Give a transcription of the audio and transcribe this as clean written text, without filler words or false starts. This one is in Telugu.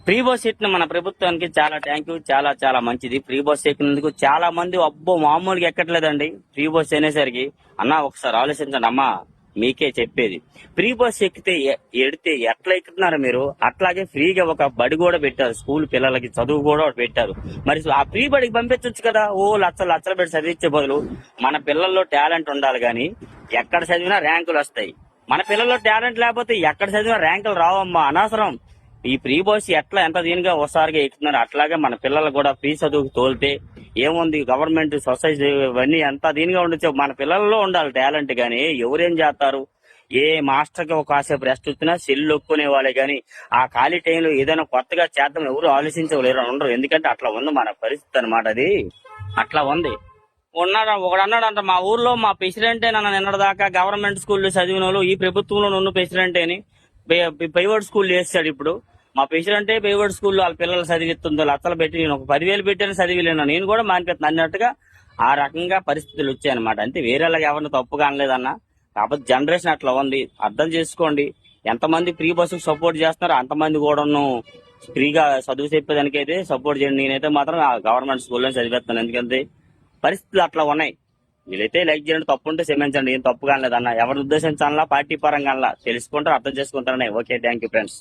ఫ్రీ బస్ ఎక్కిన మన ప్రభుత్వానికి చాలా థ్యాంక్ యూ. చాలా చాలా మంచిది. ఫ్రీ బస్ ఎక్కినందుకు చాలా మంది అబ్బో మామూలుగా ఎక్కట్లేదండి. ఫ్రీ బస్ అనేసరికి అన్నా ఒకసారి ఆలోచించండి అమ్మా, మీకే చెప్పేది. ఫ్రీ బస్ ఎక్కితే ఎడితే ఎట్లా ఎక్కుతున్నారు మీరు? అట్లాగే ఫ్రీగా ఒక బడి కూడా పెట్టారు, స్కూల్ పిల్లలకి చదువు కూడా పెట్టారు. మరి ఆ ఫ్రీ బడికి పంపించవచ్చు కదా. ఓ లచ్చలు లచ్చలు పెట్టి చదివించే బదులు మన పిల్లల్లో టాలెంట్ ఉండాలి గాని ఎక్కడ చదివినా ర్యాంకులు వస్తాయి. మన పిల్లల్లో టాలెంట్ లేకపోతే ఎక్కడ చదివినా ర్యాంకులు రావమ్మా, అనవసరం. ఈ ఫ్రీ బస్ ఎట్లా ఎంత దీనిగా ఒకసారిగా ఎక్కుతున్నారు, అట్లాగే మన పిల్లలు కూడా ఫ్రీ చదువుకు తోలితే ఏముంది, గవర్నమెంట్ సొసైటీ ఇవన్నీ ఎంత దీనిగా ఉండొచ్చు. మన పిల్లల్లో ఉండాలి టాలెంట్ గాని ఎవరేం చేస్తారు? ఏ మాస్టర్ కి ఒక కాసేపు రెస్ట్ వచ్చినా సెల్లు ఒక్కునే వాళ్ళే గాని ఆ ఖాళీ టైంలో ఏదైనా కొత్తగా చేద్దాం ఎవరు ఆలోచించలేరు, ఉండరు. ఎందుకంటే అట్లా ఉంది మన పరిస్థితి అనమాట. అది అట్లా ఉంది. ఉన్నాడు ఒకడు అన్నాడంట, మా ఊర్లో మా ప్రెసిడెంటే నన్ను నిన్నటిదాకా గవర్నమెంట్ స్కూల్లో చదివిన వాళ్ళు ఈ ప్రభుత్వంలో ఉన్న ప్రెసిడెంటే అని ప్రైవేట్ స్కూల్ వేస్తాడు. ఇప్పుడు మా ప్రెసిడెంటే ప్రైవేట్ స్కూల్లో వాళ్ళ పిల్లలు చదివిస్తుందో లచ్చలు పెట్టి నేను ఒక 10,000 పెట్టాను చదివిలేను, నేను కూడా మానిపెట్టాను అన్నట్టుగా ఆ రకంగా పరిస్థితులు వచ్చాయన్నమాట. అంతే, వేరేలాగా ఎవరిని తప్పుగా అనలేదన్నా. కాకపోతే జనరేషన్ అట్లా ఉంది, అర్థం చేసుకోండి. ఎంతమంది ఫ్రీ బస్సుకు సపోర్ట్ చేస్తున్నారో అంతమంది కూడాను ఫ్రీగా చదువు చెప్పేదానికైతే సపోర్ట్ చేయండి. నేనైతే మాత్రం ఆ గవర్నమెంట్ స్కూల్లో చదివేస్తాను. ఎందుకంటే పరిస్థితులు అట్లా ఉన్నాయి. వీళ్ళైతే లైక్ చేయండి, తప్పు ఉంటే క్షమించండి. ఏం తప్పుగా అనలేదన్న, ఎవరిని ఉద్దేశించాలా పార్టీ పరంగా అనలా. తెలుసుకుంటారు, అర్థం చేసుకుంటారనే. Okay, thank you friends.